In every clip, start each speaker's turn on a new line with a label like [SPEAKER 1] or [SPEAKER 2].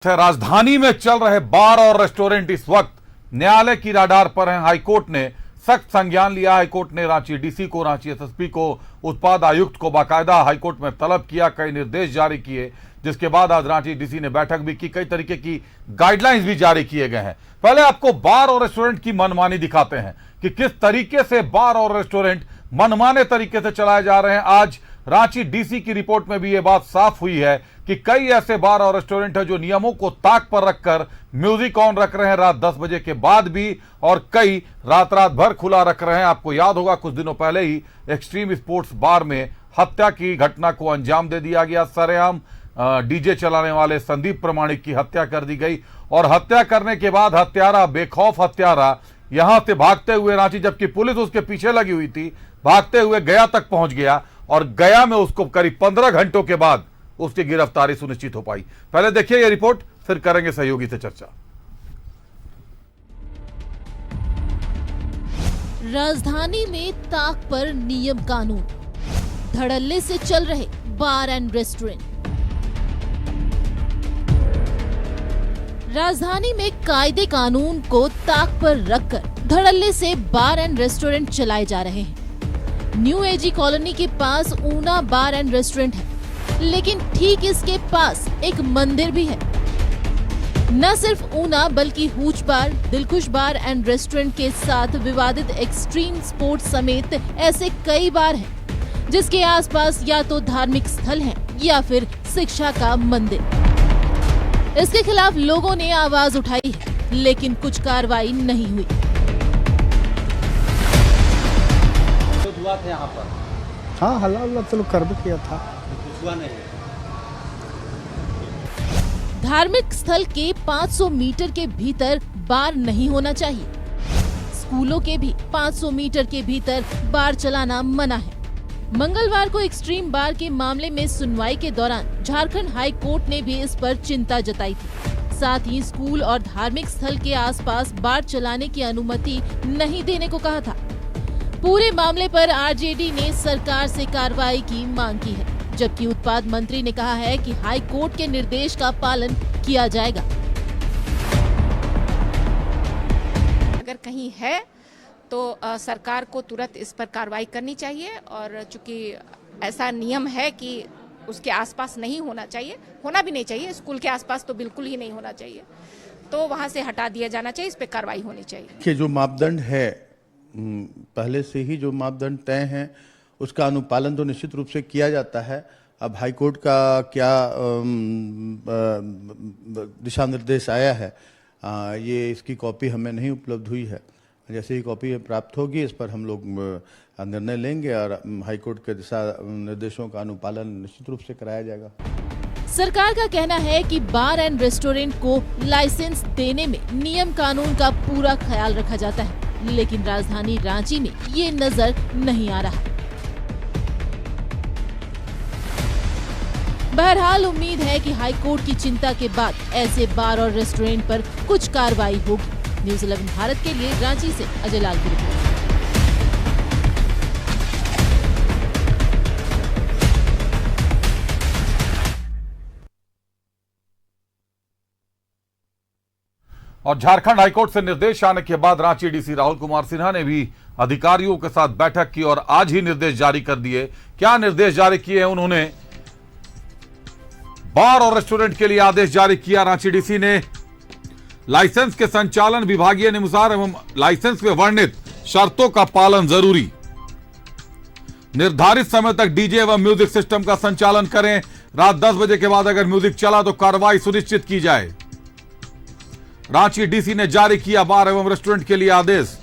[SPEAKER 1] राजधानी में चल रहे बार और रेस्टोरेंट इस वक्त न्यायालय की राडार पर हैं। हाईकोर्ट ने सख्त संज्ञान लिया। हाईकोर्ट ने रांची डीसी को, रांची एसएसपी को, उत्पाद आयुक्त को बाकायदा हाईकोर्ट में तलब किया, कई निर्देश जारी किए, जिसके बाद आज रांची डीसी ने बैठक भी की, कई तरीके की गाइडलाइंस भी जारी किए गए हैं। पहले आपको बार और रेस्टोरेंट की मनमानी दिखाते हैं कि किस तरीके से बार और रेस्टोरेंट मनमाने तरीके से चलाए जा रहे हैं। आज रांची डीसी की रिपोर्ट में भी यह बात साफ हुई है कि कई ऐसे बार और रेस्टोरेंट हैं जो नियमों को ताक पर रखकर म्यूजिक ऑन रख रहे हैं रात 10 बजे के बाद भी, और कई रात भर खुला रख रहे हैं। आपको याद होगा कुछ दिनों पहले ही एक्सट्रीम स्पोर्ट्स बार में हत्या की घटना को अंजाम दे दिया गया। सरेआम डीजे चलाने वाले संदीप प्रमाणिक की हत्या कर दी गई, और हत्या करने के बाद हत्यारा, बेखौफ हत्यारा यहां से भागते हुए रांची, जबकि पुलिस उसके पीछे लगी हुई थी, भागते हुए गया तक पहुंच गया, और गया में उसको करीब 15 घंटों के बाद उसकी गिरफ्तारी सुनिश्चित हो पाई। पहले देखिए यह रिपोर्ट, फिर करेंगे सहयोगी से चर्चा।
[SPEAKER 2] राजधानी में ताक पर नियम कानून, धड़ल्ले से चल रहे बार एंड रेस्टोरेंट। राजधानी में कायदे कानून को ताक पर रखकर धड़ल्ले से बार एंड रेस्टोरेंट चलाए जा रहे हैं। न्यू एजी कॉलोनी के पास ऊना बार एंड रेस्टोरेंट है, लेकिन ठीक इसके पास एक मंदिर भी है। न सिर्फ ऊना बल्कि Hooch bar, Dilkhush bar and restaurant के साथ विवादित एक्सट्रीम स्पोर्ट्स समेत ऐसे कई बार हैं, जिसके आसपास या तो धार्मिक स्थल हैं या फिर शिक्षा का मंदिर। इसके खिलाफ लोगों ने आवाज उठाई है, लेकिन कुछ कार्रवाई नहीं हुई।
[SPEAKER 3] हुआ था यहाँ पर?
[SPEAKER 4] हाँ, हल्ला उल्ला तो कर भी किया था।
[SPEAKER 3] हुआ नहीं।
[SPEAKER 2] धार्मिक स्थल के 500 मीटर के भीतर बार नहीं होना चाहिए। स्कूलों के भी 500 मीटर के भीतर बार चलाना मना है। मंगलवार को एक्सट्रीम बार के मामले में सुनवाई के दौरान झारखंड हाई कोर्ट ने भी इस पर चिंता जताई थी। साथ ही स्कूल और धार्मिक स्थल के आसपास बार चलाने की अनुमति नहीं देने को कहा था। पूरे मामले पर आरजेडी ने सरकार से कार्रवाई की मांग की है, जबकि उत्पाद मंत्री ने कहा है कि हाई कोर्ट के निर्देश का पालन किया जाएगा।
[SPEAKER 5] अगर कहीं है तो सरकार को तुरंत इस पर कार्रवाई करनी चाहिए, और चूंकि ऐसा नियम है कि उसके आसपास नहीं होना चाहिए, होना भी नहीं चाहिए, स्कूल के आसपास तो बिल्कुल ही नहीं होना चाहिए, तो वहां से हटा दिया जाना चाहिए। इस पर कार्रवाई होनी चाहिए।
[SPEAKER 6] कि जो मापदंड है, पहले से ही जो मापदंड तय हैं उसका अनुपालन तो निश्चित रूप से किया जाता है। अब हाईकोर्ट का क्या दिशा निर्देश आया है, ये इसकी कॉपी हमें नहीं उपलब्ध हुई है। जैसे ही कॉपी प्राप्त होगी इस पर हम लोग निर्णय लेंगे, और हाईकोर्ट के दिशा निर्देशों का अनुपालन निश्चित रूप से कराया जाएगा।
[SPEAKER 2] सरकार का कहना है कि बार एंड रेस्टोरेंट को लाइसेंस देने में नियम कानून का पूरा ख्याल रखा जाता है, लेकिन राजधानी रांची में ये नजर नहीं आ रहा। बहरहाल उम्मीद है कि हाईकोर्ट की चिंता के बाद ऐसे बार और रेस्टोरेंट पर कुछ कार्रवाई होगी। न्यूज़ 11 भारत के लिए रांची से अजय लाल की रिपोर्ट।
[SPEAKER 1] और झारखंड हाईकोर्ट से निर्देश आने के बाद रांची डीसी राहुल कुमार सिन्हा ने भी अधिकारियों के साथ बैठक की और आज ही निर्देश जारी कर दिए। क्या निर्देश जारी किए हैं उन्होंने? बार और रेस्टोरेंट के लिए आदेश जारी किया रांची डीसी ने। लाइसेंस के संचालन विभागीय अनुसार एवं लाइसेंस में वर्णित शर्तों का पालन जरूरी। निर्धारित समय तक डीजे एवं म्यूजिक सिस्टम का संचालन करें। रात 10 बजे के बाद अगर म्यूजिक चला तो कार्रवाई सुनिश्चित की जाए। रांची डीसी ने जारी किया बार एवं रेस्टोरेंट के लिए आदेश।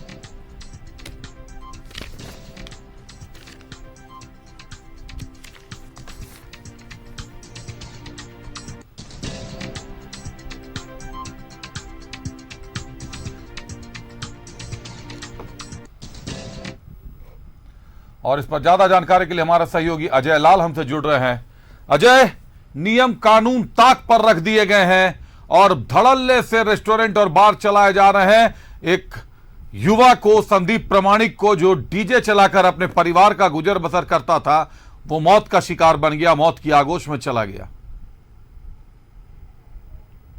[SPEAKER 1] और इस पर ज्यादा जानकारी के लिए हमारा सहयोगी अजय लाल हमसे जुड़ रहे हैं। अजय, नियम कानून ताक पर रख दिए गए हैं और धड़ल्ले से रेस्टोरेंट और बार चलाए जा रहे हैं। एक युवा को, संदीप प्रमाणिक को, जो डीजे चलाकर अपने परिवार का गुजर बसर करता था, वो मौत का शिकार बन गया, मौत की आगोश में चला गया।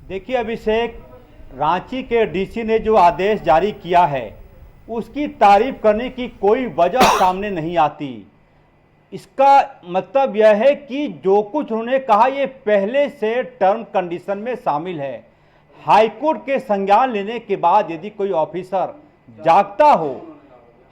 [SPEAKER 7] देखिए अभिषेक, रांची के डीसी ने जो आदेश जारी किया है उसकी तारीफ करने की कोई वजह सामने नहीं आती। इसका मतलब यह है कि जो कुछ उन्होंने कहा ये पहले से टर्म कंडीशन में शामिल है। हाईकोर्ट के संज्ञान लेने के बाद यदि कोई ऑफिसर जागता हो,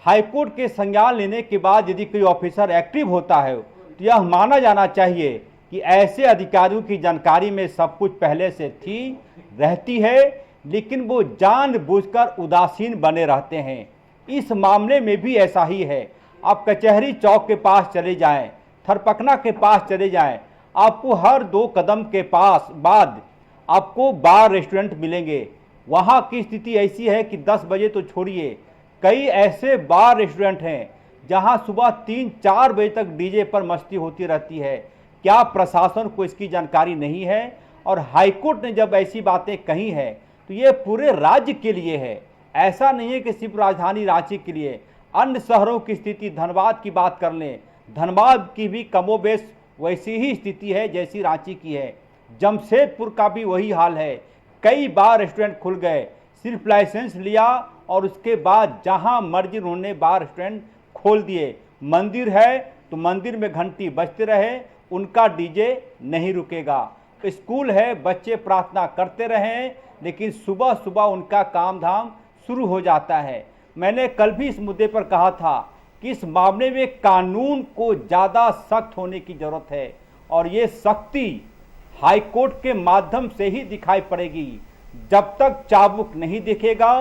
[SPEAKER 7] हाईकोर्ट के संज्ञान लेने के बाद यदि कोई ऑफिसर एक्टिव होता है तो यह माना जाना चाहिए कि ऐसे अधिकारियों की जानकारी में सब कुछ पहले से थी, रहती है, लेकिन वो जानबूझकर उदासीन बने रहते हैं। इस मामले में भी ऐसा ही है। आप कचहरी चौक के पास चले जाएं, थरपकना के पास चले जाएं, आपको हर 2 कदम के पास बाद आपको बार रेस्टोरेंट मिलेंगे। वहाँ की स्थिति ऐसी है कि 10 बजे तो छोड़िए, कई ऐसे बार रेस्टोरेंट हैं जहाँ सुबह 3-4 बजे तक डीजे पर मस्ती होती रहती है। क्या प्रशासन को इसकी जानकारी नहीं है? और हाईकोर्ट ने जब ऐसी बातें कही हैं तो ये पूरे राज्य के लिए है, ऐसा नहीं है कि सिर्फ राजधानी रांची के लिए। अन्य शहरों की स्थिति, धनबाद की बात कर लें, धनबाद की भी कमोबेश वैसी ही स्थिति है जैसी रांची की है। जमशेदपुर का भी वही हाल है। कई बार रेस्टोरेंट खुल गए, सिर्फ लाइसेंस लिया और उसके बाद जहां मर्जी उन्होंने बार रेस्टोरेंट खोल दिए। मंदिर है तो मंदिर में घंटी बजते रहे, उनका डीजे नहीं रुकेगा। स्कूल है, बच्चे प्रार्थना करते रहें, लेकिन सुबह सुबह उनका काम धाम शुरू हो जाता है। मैंने कल भी इस मुद्दे पर कहा था कि इस मामले में कानून को ज़्यादा सख्त होने की ज़रूरत है और ये सख्ती हाईकोर्ट के माध्यम से ही दिखाई पड़ेगी। जब तक चाबुक नहीं दिखेगा,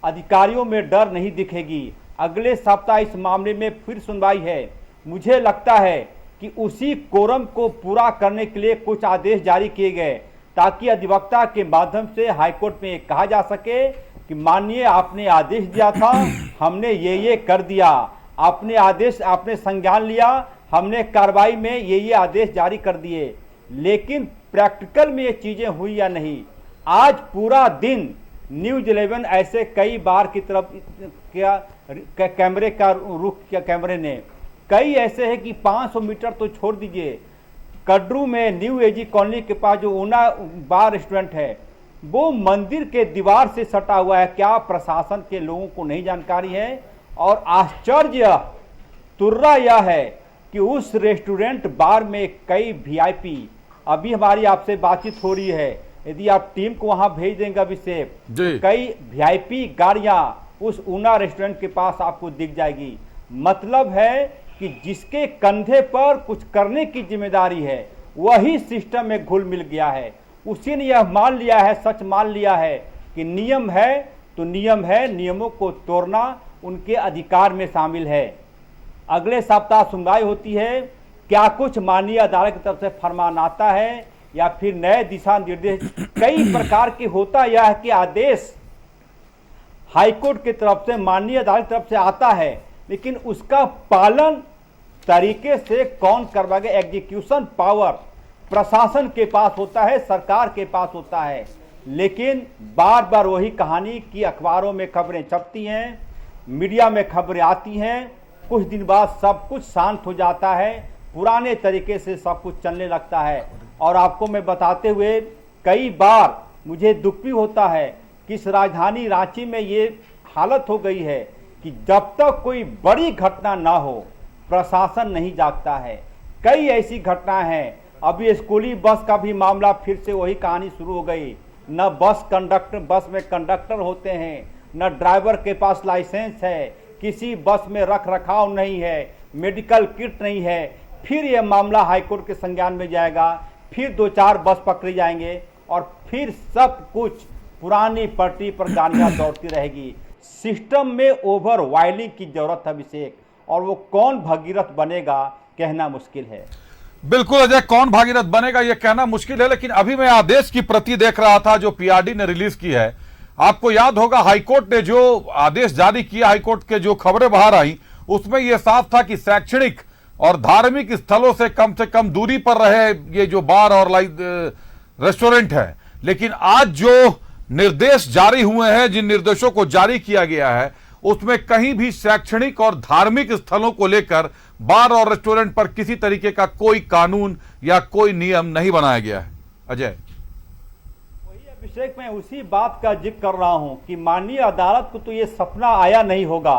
[SPEAKER 7] अधिकारियों में डर नहीं दिखेगी। अगले सप्ताह इस मामले में फिर सुनवाई है। मुझे लगता है कि उसी कोरम को पूरा करने के लिए कुछ आदेश जारी किए गए ताकि अधिवक्ता के माध्यम से हाईकोर्ट में कहा जा सके कि माननीय आपने आदेश दिया था, हमने ये कर दिया, आपने आदेश, आपने संज्ञान लिया, हमने कार्रवाई में ये आदेश जारी कर दिए। लेकिन प्रैक्टिकल में ये चीजें हुई या नहीं? आज पूरा दिन न्यूज़ 11 ऐसे कई बार की तरफ कैमरे का रुख किया, कैमरे ने कई ऐसे है कि 500 मीटर तो छोड़ दीजिए, कड्रू में न्यू एजी कॉलोनी के पास जो ऊना बार रेस्टोरेंट है वो मंदिर के दीवार से सटा हुआ है। क्या प्रशासन के लोगों को नहीं जानकारी है? और आश्चर्य तुर्रा यह है कि उस रेस्टोरेंट बार में कई वीआईपी, अभी हमारी आपसे बातचीत हो रही है, यदि आप टीम को वहां भेज देंगे अभिषेक, कई वीआईपी गाड़ियां उस ऊना रेस्टोरेंट के पास आपको दिख जाएगी। मतलब है कि जिसके कंधे पर कुछ करने की जिम्मेदारी है वही सिस्टम में घुल मिल गया है। उसी ने यह मान लिया है, सच मान लिया है कि नियम है तो नियम है, नियमों को तोड़ना उनके अधिकार में शामिल है। अगले सप्ताह सुनवाई होती है। क्या कुछ माननीय अदालत की तरफ से फरमान आता है या फिर नए दिशा निर्देश? कई प्रकार के होता यह है कि आदेश हाईकोर्ट की तरफ से, माननीय अदालत की तरफ से आता है, लेकिन उसका पालन तरीके से कौन करवाएगा? एग्जीक्यूशन पावर प्रशासन के पास होता है, सरकार के पास होता है। लेकिन बार बार वही कहानी कि अखबारों में खबरें छपती हैं, मीडिया में खबरें आती हैं, कुछ दिन बाद सब कुछ शांत हो जाता है, पुराने तरीके से सब कुछ चलने लगता है। और आपको मैं बताते हुए कई बार मुझे दुख भी होता है कि इस राजधानी रांची में ये हालत हो गई है कि जब तक कोई बड़ी घटना ना हो प्रशासन नहीं जागता है। कई ऐसी घटनाएं हैं। अभी स्कूली बस का भी मामला, फिर से वही कहानी शुरू हो गई। न बस में कंडक्टर होते हैं, न ड्राइवर के पास लाइसेंस है, किसी बस में रख रखाव नहीं है, मेडिकल किट नहीं है। फिर यह मामला हाईकोर्ट के संज्ञान में जाएगा, फिर 2-4 बस पकड़ी जाएंगे और फिर सब कुछ पुरानी पटरी पर गाड़ियां दौड़ती रहेगी। सिस्टम में ओवर वायलिंग की जरूरत है अभिषेक, और वो कौन भगीरथ बनेगा कहना मुश्किल है।
[SPEAKER 1] बिल्कुल अजय, कौन भागीरथ बनेगा यह कहना मुश्किल है। लेकिन अभी मैं आदेश की प्रति देख रहा था जो पीआरडी ने रिलीज की है। आपको याद होगा हाईकोर्ट ने जो आदेश जारी किया, हाईकोर्ट के जो खबरें बाहर आई उसमें यह साफ था कि शैक्षणिक और धार्मिक स्थलों से कम दूरी पर रहे ये जो बार और रेस्टोरेंट है। लेकिन आज जो निर्देश जारी हुए हैं, जिन निर्देशों को जारी किया गया है, उसमें कहीं भी शैक्षणिक और धार्मिक स्थलों को लेकर बार और रेस्टोरेंट पर किसी तरीके का कोई कानून या कोई नियम नहीं बनाया गया है। अजय,
[SPEAKER 7] अभिषेक, मैं उसी बात का जिक्र कर रहा हूं कि माननीय अदालत को तो ये सपना आया नहीं होगा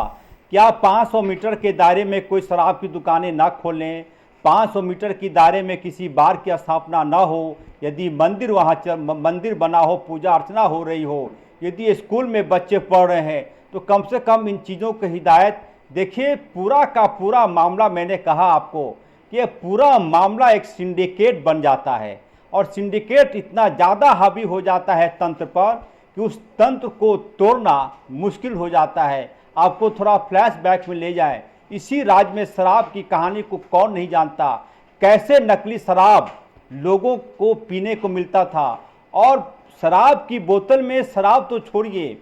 [SPEAKER 7] कि आप 500 मीटर के दायरे में कोई शराब की दुकानें ना खोलें, 500 मीटर की दायरे में किसी बार की स्थापना ना हो, यदि मंदिर वहाँ मंदिर बना हो, पूजा अर्चना हो रही हो, यदि स्कूल में बच्चे पढ़ रहे हैं तो कम से कम इन चीज़ों की हिदायत। देखिए, पूरा का पूरा मामला, मैंने कहा आपको कि ये पूरा मामला एक सिंडिकेट बन जाता है और सिंडिकेट इतना ज़्यादा हावी हो जाता है तंत्र पर कि उस तंत्र को तोड़ना मुश्किल हो जाता है। आपको थोड़ा फ्लैशबैक में ले जाएं, इसी राज्य में शराब की कहानी को कौन नहीं जानता, कैसे नकली शराब लोगों को पीने को मिलता था और शराब की बोतल में शराब तो छोड़िए,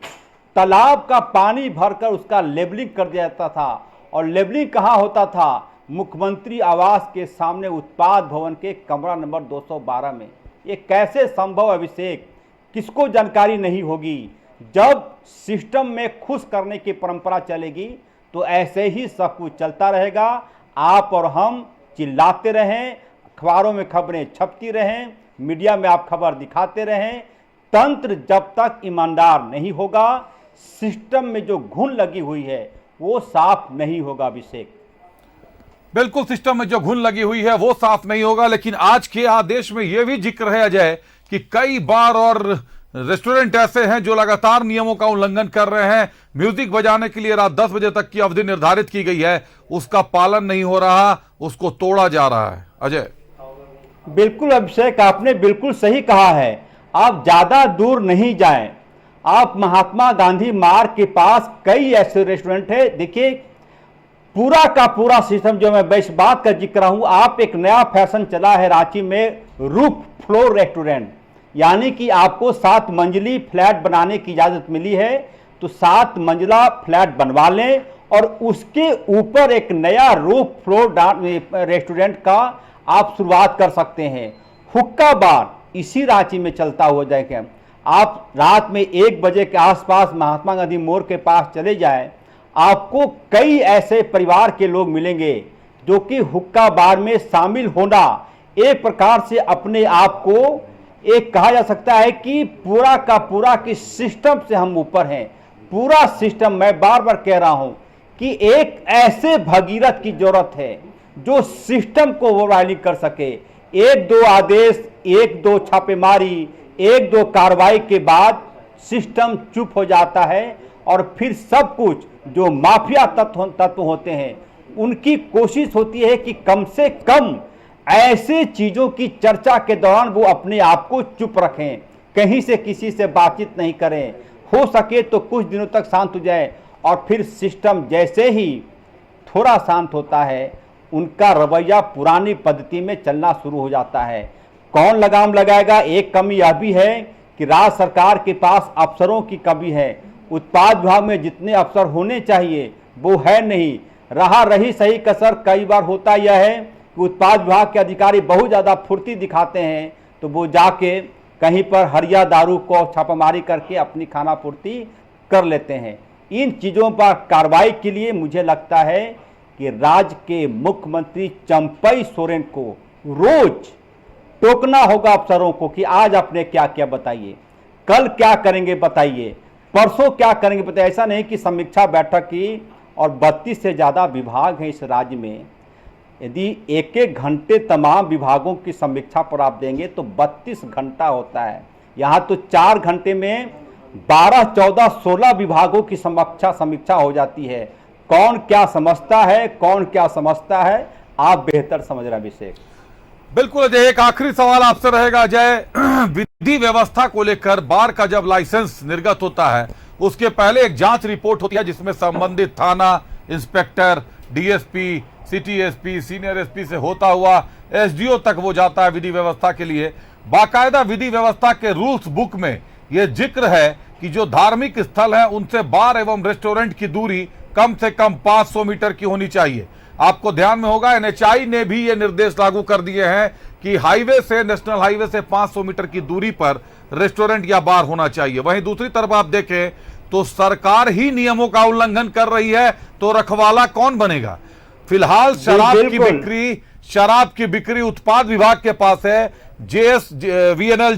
[SPEAKER 7] तालाब का पानी भरकर उसका लेबलिंग कर दिया जाता था। और लेबलिंग कहाँ होता था? मुख्यमंत्री आवास के सामने उत्पाद भवन के कमरा नंबर 212 में। ये कैसे संभव अभिषेक? किसको जानकारी नहीं होगी? जब सिस्टम में खुश करने की परंपरा चलेगी तो ऐसे ही सब कुछ चलता रहेगा। आप और हम चिल्लाते रहें, अखबारों में खबरें छपती रहें, मीडिया में आप खबर दिखाते रहें, तंत्र जब तक ईमानदार नहीं होगा, सिस्टम में जो घुन लगी हुई है वो साफ नहीं होगा अभिषेक।
[SPEAKER 1] बिल्कुल, सिस्टम में जो घुन लगी हुई है वो साफ नहीं होगा। लेकिन आज के आदेश में यह भी जिक्र है अजय कि कई बार और रेस्टोरेंट ऐसे हैं जो लगातार नियमों का उल्लंघन कर रहे हैं। म्यूजिक बजाने के लिए रात 10 बजे तक की अवधि निर्धारित की गई है, उसका पालन नहीं हो रहा, उसको तोड़ा जा रहा है। अजय,
[SPEAKER 7] बिल्कुल अभिषेक, आपने बिल्कुल सही कहा है। आप ज्यादा दूर नहीं जाएं, आप महात्मा गांधी मार्ग के पास कई ऐसे रेस्टोरेंट है। देखिए, पूरा का पूरा सिस्टम जो मैं इस बात का जिक्र हूं, आप एक नया फैशन चला है रांची में, रूफ फ्लोर रेस्टोरेंट, यानी कि आपको 7 मंजिली फ्लैट बनाने की इजाजत मिली है तो 7 मंजिला फ्लैट बनवा लें और उसके ऊपर एक नया रूफ फ्लोर रेस्टोरेंट का आप शुरुआत कर सकते हैं। हुक्का बार इसी रांची में चलता हुआ जाएगा। आप रात में 1 बजे के आसपास महात्मा गांधी मोड़ के पास चले जाएं, आपको कई ऐसे परिवार के लोग मिलेंगे जो कि हुक्का बार में शामिल होना एक प्रकार से अपने आप को एक कहा जा सकता है कि पूरा का पूरा कि सिस्टम से हम ऊपर हैं। पूरा सिस्टम, मैं बार बार कह रहा हूं कि एक ऐसे भगीरथ की जरूरत है जो सिस्टम को ओवरहाउलिंग कर सके। 1-2 आदेश, 1-2 छापेमारी, 1-2 कार्रवाई के बाद सिस्टम चुप हो जाता है और फिर सब कुछ जो माफिया तत्व होते हैं उनकी कोशिश होती है कि कम से कम ऐसे चीजों की चर्चा के दौरान वो अपने आप को चुप रखें, कहीं से किसी से बातचीत नहीं करें, हो सके तो कुछ दिनों तक शांत हो जाए और फिर सिस्टम जैसे ही थोड़ा शांत होता है उनका रवैया पुरानी पद्धति में चलना शुरू हो जाता है। कौन लगाम लगाएगा? एक कमी यह भी है कि राज्य सरकार के पास अफसरों की कमी है। उत्पाद विभाग में जितने अफसर होने चाहिए वो है नहीं। रही सही कसर कई बार होता यह है कि उत्पाद विभाग के अधिकारी बहुत ज़्यादा फुर्ती दिखाते हैं तो वो जाके कहीं पर हरिया दारू को छापामारी करके अपनी खाना पूर्ति कर लेते हैं। इन चीज़ों पर कार्रवाई के लिए मुझे लगता है कि राज्य के मुख्यमंत्री चंपई सोरेन को रोज टोकना होगा अफसरों को कि आज आपने क्या किया बताइए, कल क्या करेंगे बताइए, परसों क्या करेंगे बताइए। ऐसा नहीं कि समीक्षा बैठक की और 32 से ज़्यादा विभाग हैं इस राज्य में, यदि 1-1 घंटे तमाम विभागों की समीक्षा पर आप देंगे तो 32 घंटा होता है। यहाँ तो 4 घंटे में 12, 14, 16 विभागों की समीक्षा हो जाती है। कौन क्या समझता है, कौन क्या समझता है, आप बेहतर समझ रहे हैं अभिषेक।
[SPEAKER 1] बिल्कुल अजय, एक आखिरी सवाल आपसे रहेगा अजय, विधि व्यवस्था को लेकर बार का जब लाइसेंस निर्गत होता है उसके पहले एक जांच रिपोर्ट होती है जिसमें संबंधित थाना inspector, DSP, city SP, senior SP से होता हुआ एसडीओ तक वो जाता है विधि व्यवस्था के लिए। बाकायदा विधि व्यवस्था के रूल्स बुक में यह जिक्र है कि जो धार्मिक स्थल है उनसे बार एवं रेस्टोरेंट की दूरी कम से कम 500 मीटर की होनी चाहिए। आपको ध्यान में होगा एनएचआई ने भी ये निर्देश लागू कर दिए हैं कि हाईवे से, नेशनल हाईवे से 500 मीटर की दूरी पर रेस्टोरेंट या बार होना चाहिए। वहीं दूसरी तरफ आप देखें तो सरकार ही नियमों का उल्लंघन कर रही है, तो रखवाला कौन बनेगा? फिलहाल शराब की बिक्री उत्पाद विभाग के पास है। जेएसवीएनएल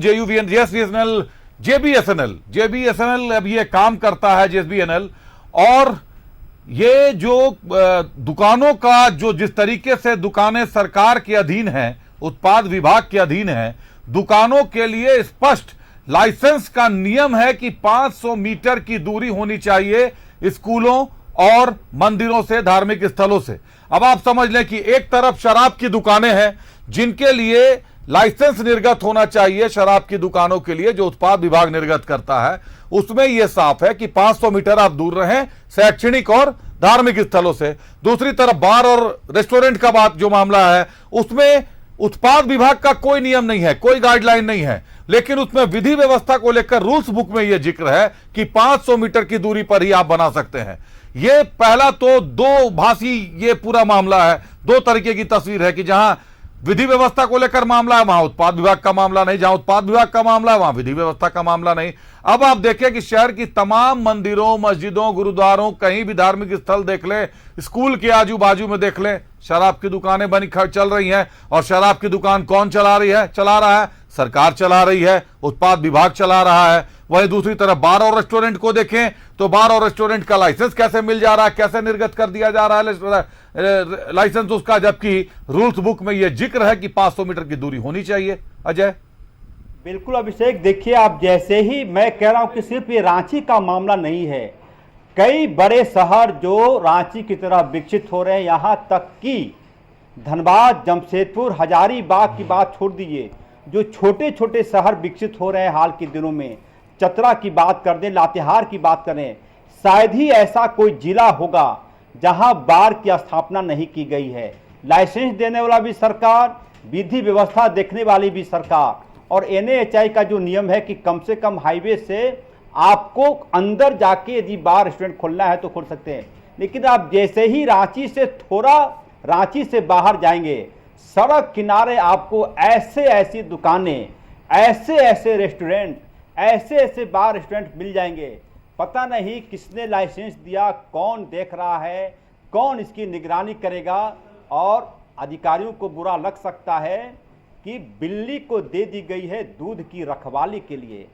[SPEAKER 1] जेबीएसएनएल अब ये काम करता है, जेबीएनएल, और ये जो दुकानों का जो जिस तरीके से दुकानें सरकार के अधीन हैं, उत्पाद विभाग के अधीन हैं, दुकानों के लिए स्पष्ट लाइसेंस का नियम है कि 500 मीटर की दूरी होनी चाहिए स्कूलों और मंदिरों से, धार्मिक स्थलों से। अब आप समझ लें कि एक तरफ शराब की दुकानें हैं जिनके लिए लाइसेंस निर्गत होना चाहिए, शराब की दुकानों के लिए जो उत्पाद विभाग निर्गत करता है, उसमें यह साफ है कि 500 मीटर आप दूर रहें शैक्षणिक और धार्मिक स्थलों से। दूसरी तरफ बार और रेस्टोरेंट का बात जो मामला है, उसमें उत्पाद विभाग का कोई नियम नहीं है, कोई गाइडलाइन नहीं है, लेकिन उसमें विधि व्यवस्था को लेकर रूल्स बुक में यह जिक्र है कि 500 मीटर की दूरी पर ही आप बना सकते हैं। यह पहला तो दो भाषी ये पूरा मामला है, दो तरीके की तस्वीर है कि जहां विधि व्यवस्था को लेकर मामला है वहां उत्पाद विभाग का मामला नहीं, जहां उत्पाद विभाग का मामला है वहां विधि व्यवस्था का मामला नहीं। अब आप देखें कि शहर की तमाम मंदिरों, मस्जिदों, गुरुद्वारों, कहीं भी धार्मिक स्थल देख लें, स्कूल के आजू बाजू में देख लें, शराब की दुकानें बनी चल रही हैं। और शराब की दुकान कौन चला रहा है? सरकार चला रही है, उत्पाद विभाग चला रहा है। वहीं दूसरी तरफ बार और रेस्टोरेंट को देखें तो बार और रेस्टोरेंट का लाइसेंस कैसे मिल जा रहा है, कैसे निर्गत कर दिया जा रहा है लाइसेंस उसका, जबकि रूल्स बुक में यह जिक्र है कि 500 मीटर की दूरी होनी चाहिए। अजय।
[SPEAKER 7] बिल्कुल अभिषेक, देखिए आप जैसे ही मैं कह रहा हूं कि सिर्फ ये रांची का मामला नहीं है, कई बड़े शहर जो रांची की तरह विकसित हो रहे हैं, यहां तक कि धनबाद, जमशेदपुर, हजारीबाग की बात छोड़ दीजिए, जो छोटे छोटे शहर विकसित हो रहे हैं हाल के दिनों में, चतरा की बात कर दें, लातेहार की बात करें, शायद ही ऐसा कोई जिला होगा जहां बार की स्थापना नहीं की गई है। लाइसेंस देने वाला भी सरकार, विधि व्यवस्था देखने वाली भी सरकार, और एनएचआई का जो नियम है कि कम से कम हाईवे से आपको अंदर जाके यदि बार रेस्टोरेंट खोलना है तो खोल सकते हैं। लेकिन आप जैसे ही रांची से बाहर जाएंगे, सड़क किनारे आपको ऐसे दुकानें, ऐसे रेस्टोरेंट, ऐसे बार रेस्टोरेंट मिल जाएंगे। पता नहीं किसने लाइसेंस दिया, कौन देख रहा है, कौन इसकी निगरानी करेगा। और अधिकारियों को बुरा लग सकता है कि बिल्ली को दे दी गई है दूध की रखवाली के लिए।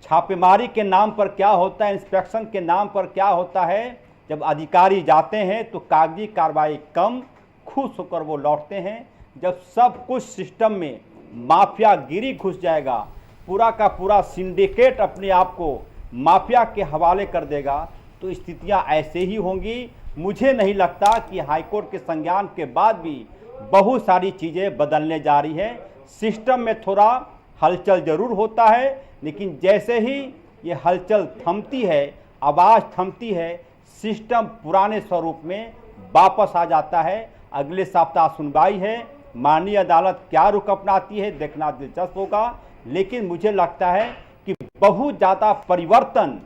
[SPEAKER 7] छापेमारी के नाम पर क्या होता है, इंस्पेक्शन के नाम पर क्या होता है, जब अधिकारी जाते हैं तो कागजी कार्रवाई कम, खुश होकर वो लौटते हैं। जब सब कुछ सिस्टम में माफियागिरी घुस जाएगा, पूरा का पूरा सिंडिकेट अपने आप को माफिया के हवाले कर देगा, तो स्थितियां ऐसे ही होंगी। मुझे नहीं लगता कि हाईकोर्ट के संज्ञान के बाद भी बहुत सारी चीज़ें बदलने जा रही हैं। सिस्टम में थोड़ा हलचल जरूर होता है, लेकिन जैसे ही ये हलचल थमती है, आवाज़ थमती है, सिस्टम पुराने स्वरूप में वापस आ जाता है। अगले सप्ताह सुनवाई है, माननीय अदालत क्या रुख अपनाती है देखना दिलचस्प होगा। लेकिन मुझे लगता है कि बहुत ज़्यादा परिवर्तन,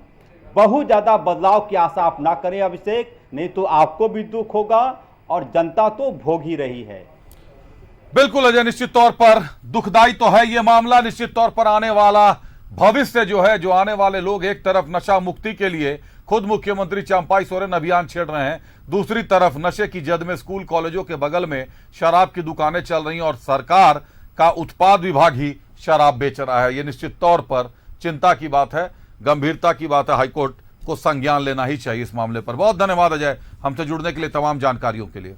[SPEAKER 7] बहुत ज़्यादा बदलाव की आशा आप ना करें अभिषेक, नहीं तो आपको भी दुख होगा और जनता तो भोग ही रही है।
[SPEAKER 1] बिल्कुल अजय, निश्चित तौर पर दुखदाई तो है ये मामला। निश्चित तौर पर आने वाला भविष्य जो है, जो आने वाले लोग, एक तरफ नशा मुक्ति के लिए खुद मुख्यमंत्री चंपाई सोरेन अभियान छेड़ रहे हैं, दूसरी तरफ नशे की जद में स्कूल कॉलेजों के बगल में शराब की दुकानें चल रही हैं और सरकार का उत्पाद विभाग ही शराब बेच रहा है। यह निश्चित तौर पर चिंता की बात है, गंभीरता की बात है। हाईकोर्ट को संज्ञान लेना ही चाहिए इस मामले पर। बहुत धन्यवाद अजय, हमसे जुड़ने के लिए, तमाम जानकारियों के लिए।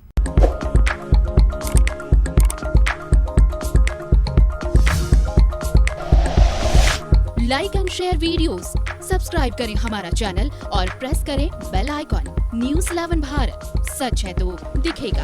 [SPEAKER 8] Like and share videos, subscribe करें हमारा चैनल और प्रेस करें बेल आइकॉन। न्यूज़ 11 भारत, सच है तो दिखेगा।